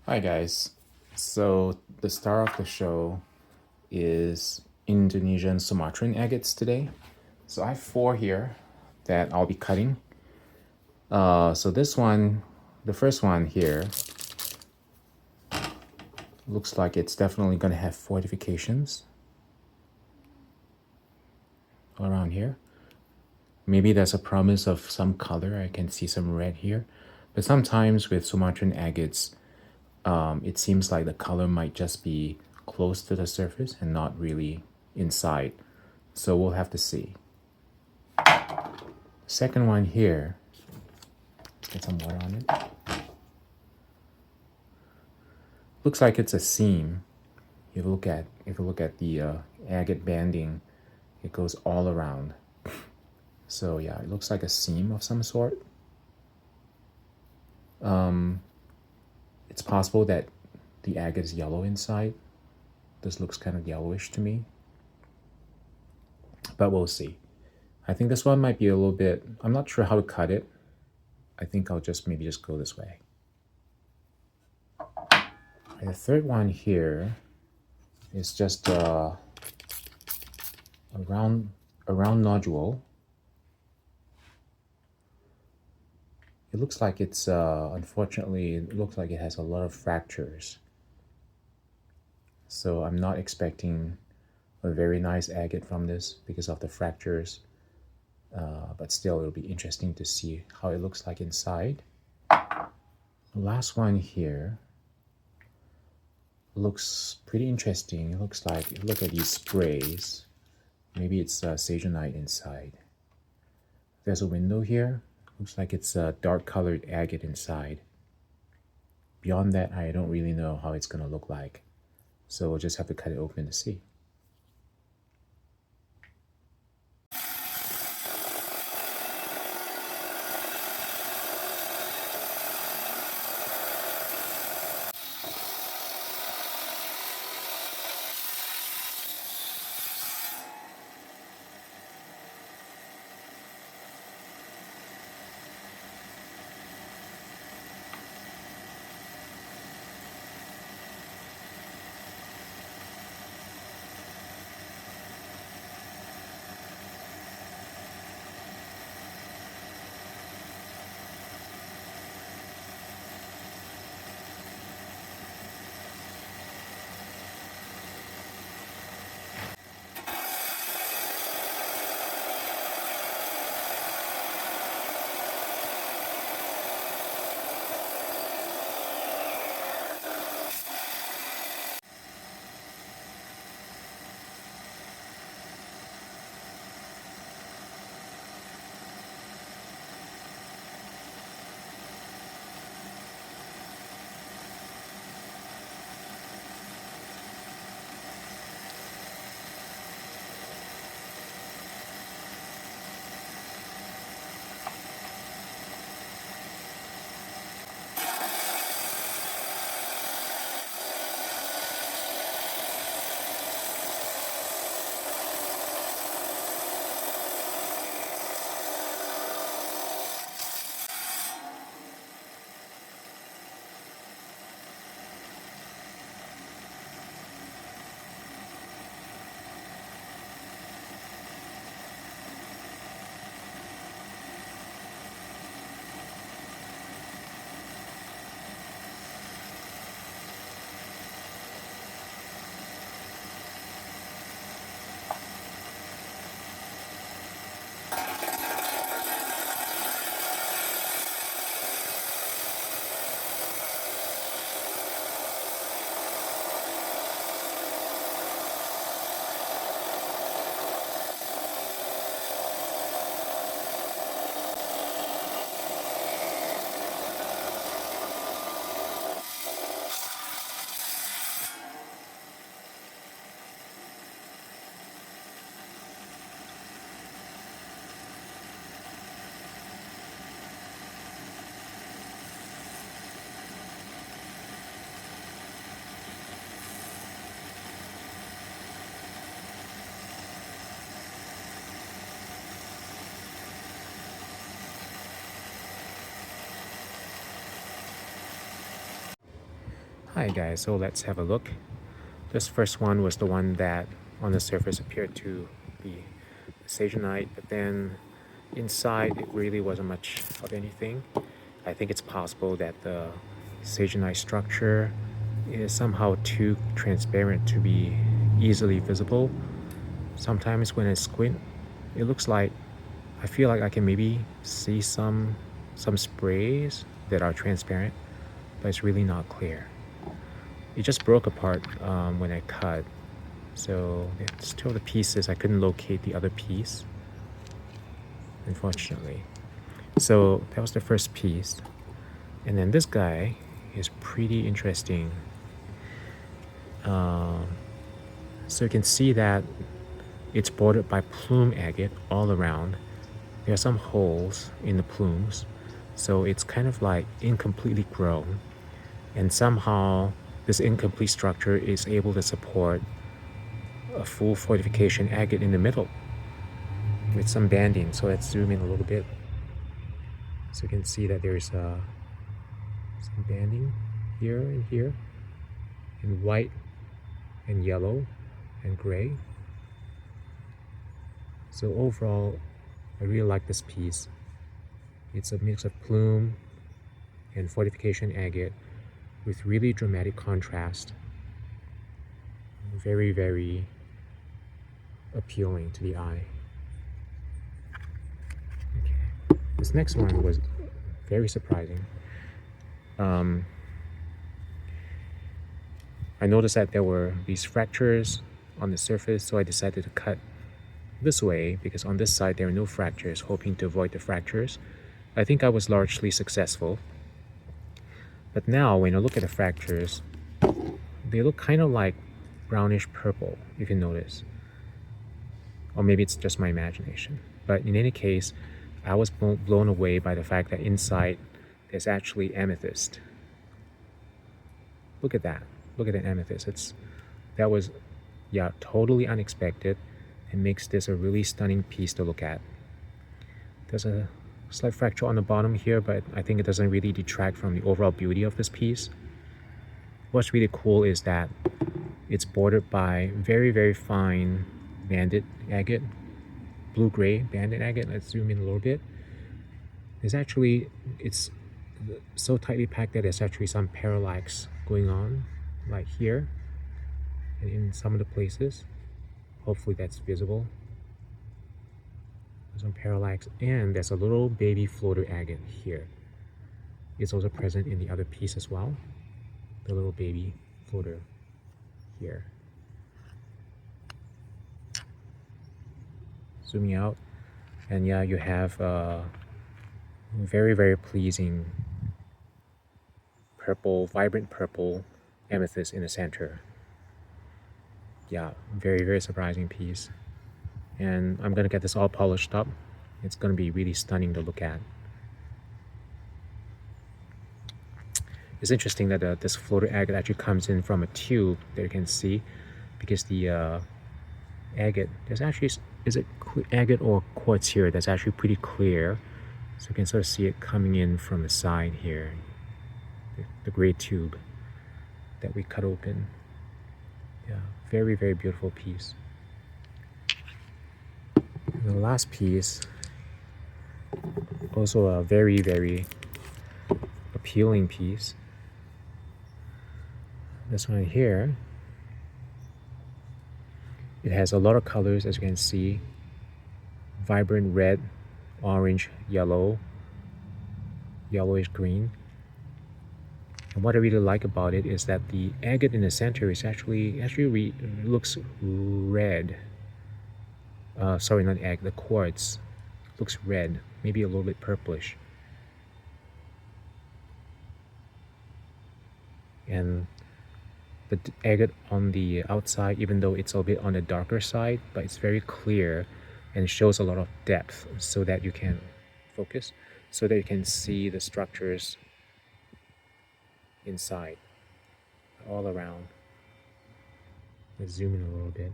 Hi guys. So the star of the show is Indonesian Sumatran agates today. So I have four here that I'll be cutting. So this one, the first one here, looks like it's definitely going to have fortifications around here. Maybe there's a promise of some color. I can see some red here. But sometimes with Sumatran agates, it seems like the color might just be close to the surface and not really inside. So we'll have to see. Second one here, get some water on it. Looks like it's a seam. If you look at the agate banding, it goes all around. So yeah, it looks like a seam of some sort. It's possible that the agate is yellow inside. This looks kind of yellowish to me, but we'll see. I think this one might be a little bit, I'm not sure how to cut it. I think I'll maybe just go this way. And the third one here is just a round nodule. It looks like it's, unfortunately, it looks like it has a lot of fractures. So I'm not expecting a very nice agate from this because of the fractures. But still, it'll be interesting to see how it looks like inside. The last one here looks pretty interesting. It looks like, look at these sprays. Maybe it's sazonite inside. There's a window here. Looks like it's a dark colored agate inside. Beyond that, I don't really know how it's gonna look like. So we'll just have to cut it open to see. Hi guys, so let's have a look. This first one was the one that on the surface appeared to be Sagenite, but then inside it really wasn't much of anything. I think it's possible that the Sagenite structure is somehow too transparent to be easily visible. Sometimes when I squint, it looks like I feel like I can maybe see some sprays that are transparent, but it's really not clear. It just broke apart when I cut, so it's two of the pieces. I couldn't locate the other piece, unfortunately. So that was the first piece, and then this guy is pretty interesting. So you can see that it's bordered by plume agate all around. There are some holes in the plumes, so it's kind of like incompletely grown, and somehow this incomplete structure is able to support a full fortification agate in the middle with some banding. So let's zoom in a little bit so you can see that there's some banding here and here in white and yellow and gray. So overall, I really like this piece. It's a mix of plume and fortification agate with really dramatic contrast. Very, very appealing to the eye. Okay. This next one was very surprising. I noticed that there were these fractures on the surface, so I decided to cut this way because on this side there are no fractures, hoping to avoid the fractures. I think I was largely successful. But now when I look at the fractures, they look kind of like brownish purple, you can notice. Or maybe it's just my imagination. But in any case, I was blown away by the fact that inside there's actually amethyst. Look at that. Look at the amethyst. That was, yeah, totally unexpected and makes this a really stunning piece to look at. There's a slight fracture on the bottom here, but I think it doesn't really detract from the overall beauty of this piece. What's really cool is that it's bordered by very, very fine banded agate, blue-gray banded agate. Let's zoom in a little bit. It's so tightly packed that there's actually some parallax going on, like here, and in some of the places. Hopefully that's visible. There's some parallax, and there's a little baby floater agate here. It's also present in the other piece as well. The little baby floater here. Zooming out, and yeah, you have very, very pleasing purple, vibrant purple amethyst in the center. Yeah, very, very surprising piece. And I'm gonna get this all polished up. It's gonna be really stunning to look at. It's interesting that this floater agate actually comes in from a tube that you can see, because the agate, there's actually, is it agate or quartz here that's actually pretty clear, so you can sort of see it coming in from the side here, the gray tube that we cut open. Yeah, very, very beautiful piece. And the last piece, also a very, very appealing piece. This one here, it has a lot of colors, as you can see. Vibrant red, orange, yellow, yellowish green. And what I really like about it is that the agate in the center is actually looks red. Sorry, not agate, the quartz looks red, maybe a little bit purplish. And the agate on the outside, even though it's a bit on the darker side, but it's very clear and shows a lot of depth, so that you can focus, so that you can see the structures inside, all around. Let's zoom in a little bit.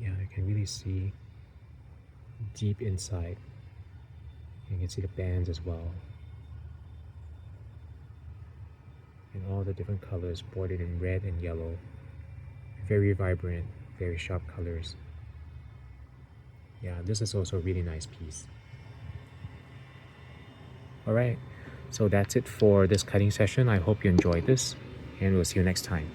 Yeah, you can really see deep inside. You can see the bands as well. in all the different colors, bordered in red and yellow. Very vibrant, very sharp colors. Yeah, this is also a really nice piece. All right, so that's it for this cutting session. I hope you enjoyed this, and we'll see you next time.